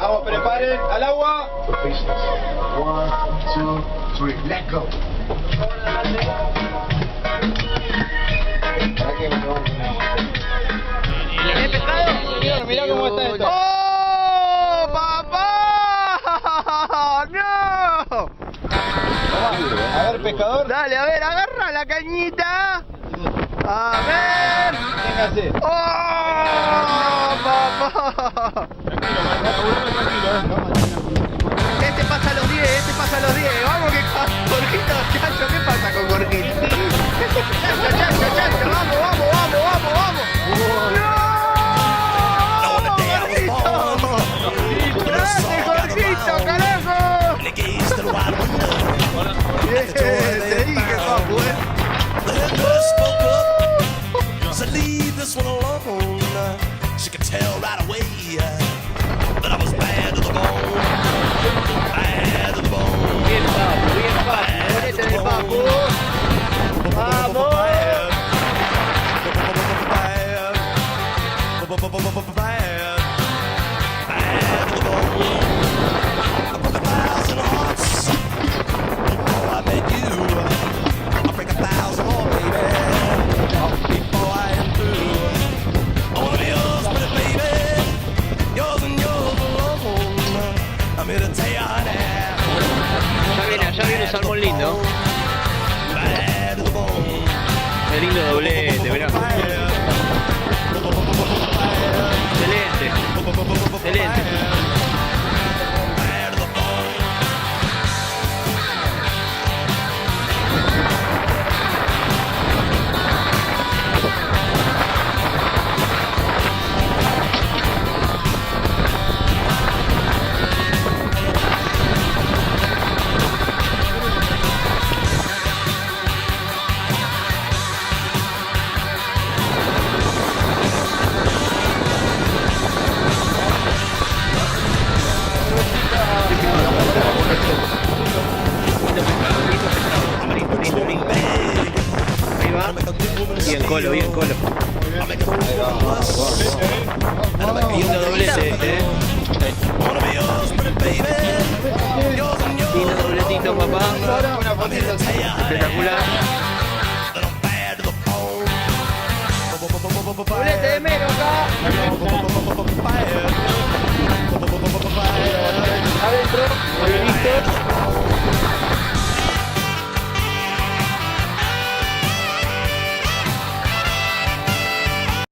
Vamos, preparen al agua. One, two, three, let go. ¿Tenés pescado? Señor, mirá cómo está esto. ¡Oh, papá! ¡No! A ver, pescador. Dale, a ver, agarra la cañita. A ver. Véngase. ¡Oh, papá! Este pasa los 10, este pasa los 10. Vamos que Jorgito, Chacho, ¿qué pasa con Jorgito? Chacho, vamos, vamos, vamos, vamos, vamos. ¡No! ¡Jorgito! ¡Grande, Jorgito, carajo! Bien, te dije, papu, So leave this one alone. She could tell right away that I was bad to the bone. Bad to the bone. Bien, papu, bonete de papu. ¡Vamos! Ya viene un salmón lindo. Qué lindo doblete, mirá. Excelente. Excelente. Bien colo, bien colo. Lindo doblete este, Lindo dobletito, papá. Espectacular. Doblete de Mero acá.